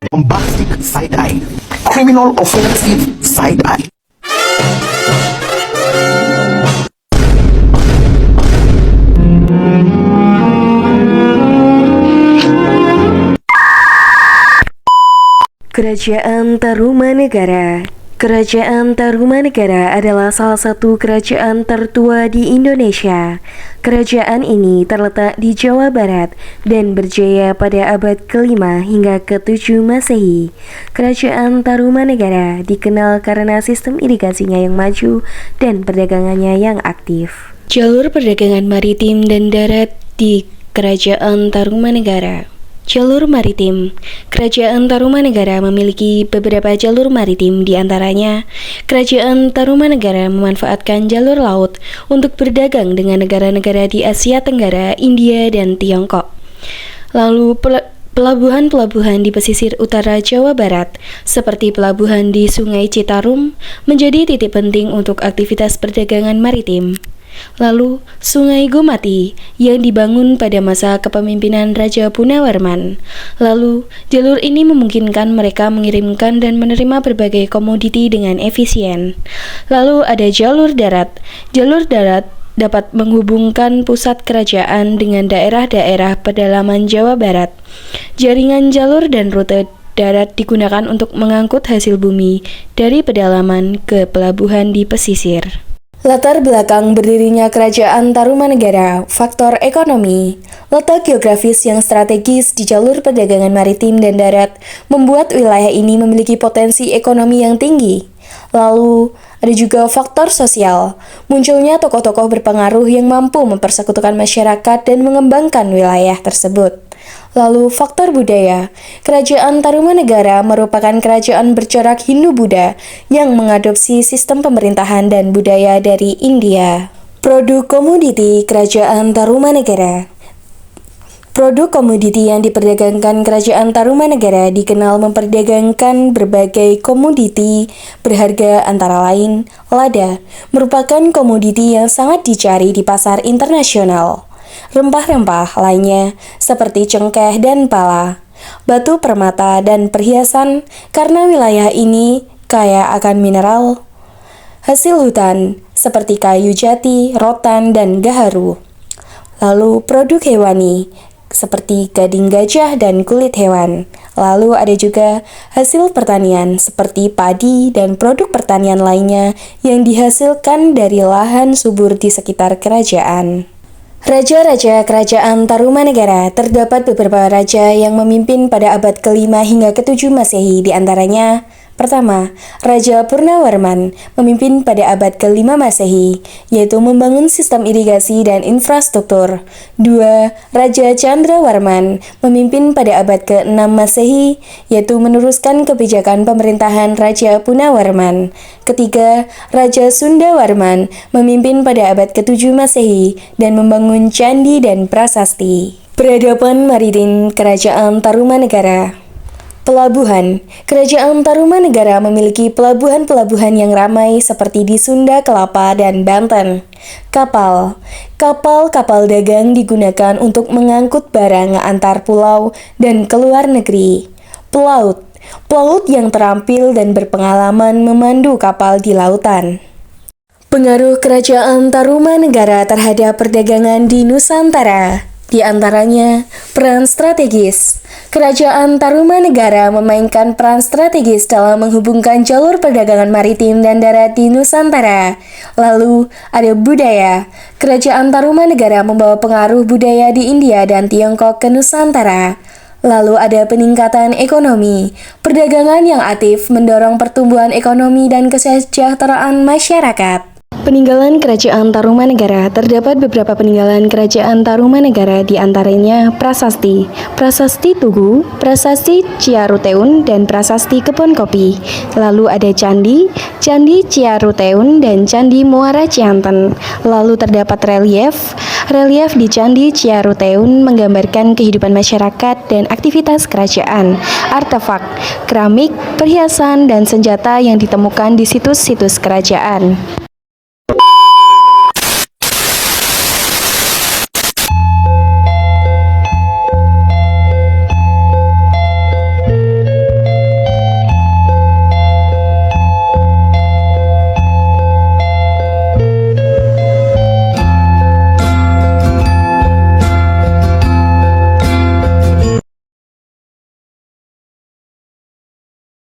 Bombastic side-eye. Criminal offensive side-eye. Kerajaan Tarumanegara. Kerajaan Tarumanegara adalah salah satu kerajaan tertua di Indonesia. Kerajaan ini terletak di Jawa Barat dan berjaya pada abad ke-5 hingga ke-7 Masehi. Kerajaan Tarumanegara dikenal karena sistem irigasinya yang maju dan perdagangannya yang aktif. Jalur perdagangan maritim dan darat di Kerajaan Tarumanegara. Jalur maritim. Kerajaan Tarumanegara memiliki beberapa jalur maritim, di antaranya Kerajaan Tarumanegara memanfaatkan jalur laut untuk berdagang dengan negara-negara di Asia Tenggara, India, dan Tiongkok. Lalu pelabuhan-pelabuhan di pesisir utara Jawa Barat, seperti pelabuhan di Sungai Citarum, menjadi titik penting untuk aktivitas perdagangan maritim. Lalu, Sungai Gomati yang dibangun pada masa kepemimpinan Raja Punawarman. Lalu, jalur ini memungkinkan mereka mengirimkan dan menerima berbagai komoditi dengan efisien. Lalu ada jalur darat. Jalur darat dapat menghubungkan pusat kerajaan dengan daerah-daerah pedalaman Jawa Barat. Jaringan jalur dan rute darat digunakan untuk mengangkut hasil bumi dari pedalaman ke pelabuhan di pesisir. Latar belakang berdirinya Kerajaan Tarumanegara, faktor ekonomi. Letak geografis yang strategis di jalur perdagangan maritim dan darat membuat wilayah ini memiliki potensi ekonomi yang tinggi. Lalu, ada juga faktor sosial. Munculnya tokoh-tokoh berpengaruh yang mampu mempersekutukan masyarakat dan mengembangkan wilayah tersebut. Lalu, faktor budaya. Kerajaan Tarumanegara merupakan kerajaan bercorak Hindu-Buddha yang mengadopsi sistem pemerintahan dan budaya dari India. Produk komoditi Kerajaan Tarumanegara. Produk komoditi yang diperdagangkan Kerajaan Tarumanegara dikenal memperdagangkan berbagai komoditi berharga, antara lain lada, merupakan komoditi yang sangat dicari di pasar internasional. Rempah-rempah lainnya seperti cengkeh dan pala, batu permata dan perhiasan, karena wilayah ini kaya akan mineral. Hasil hutan seperti kayu jati, rotan, dan gaharu. Lalu produk hewani seperti gading gajah dan kulit hewan. Lalu ada juga hasil pertanian seperti padi dan produk pertanian lainnya yang dihasilkan dari lahan subur di sekitar kerajaan. Raja-raja Kerajaan Tarumanegara. Terdapat beberapa raja yang memimpin pada abad ke-5 hingga ke-7 Masehi, di antaranya pertama, Raja Purnawarman memimpin pada abad ke-5 Masehi, yaitu membangun sistem irigasi dan infrastruktur. 2. Raja Chandrawarman memimpin pada abad ke-6 Masehi, yaitu meneruskan kebijakan pemerintahan Raja Punawarman. Ketiga, Raja Sundawarman memimpin pada abad ke-7 Masehi dan membangun candi dan prasasti. Peradaban maritim Kerajaan Tarumanegara. Pelabuhan. Kerajaan Tarumanegara memiliki pelabuhan-pelabuhan yang ramai seperti di Sunda, Kelapa, dan Banten. Kapal. Kapal-kapal dagang digunakan untuk mengangkut barang antar pulau dan ke luar negeri. Pelaut. Pelaut yang terampil dan berpengalaman memandu kapal di lautan. Pengaruh Kerajaan Tarumanegara terhadap perdagangan di Nusantara. Di antaranya, peran strategis. Kerajaan Tarumanegara memainkan peran strategis dalam menghubungkan jalur perdagangan maritim dan darat di Nusantara. Lalu, ada budaya. Kerajaan Tarumanegara membawa pengaruh budaya di India dan Tiongkok ke Nusantara. Lalu ada peningkatan ekonomi. Perdagangan yang aktif mendorong pertumbuhan ekonomi dan kesejahteraan masyarakat. Peninggalan Kerajaan Tarumanegara. Terdapat beberapa peninggalan Kerajaan Tarumanegara, di antaranya prasasti, prasasti Tugu, prasasti Ciaruteun, dan prasasti Kebon Kopi. Lalu ada candi, candi Ciaruteun dan candi Muara Cianten. Lalu terdapat relief. Relief di candi Ciaruteun menggambarkan kehidupan masyarakat dan aktivitas kerajaan. Artefak, keramik, perhiasan, dan senjata yang ditemukan di situs-situs kerajaan.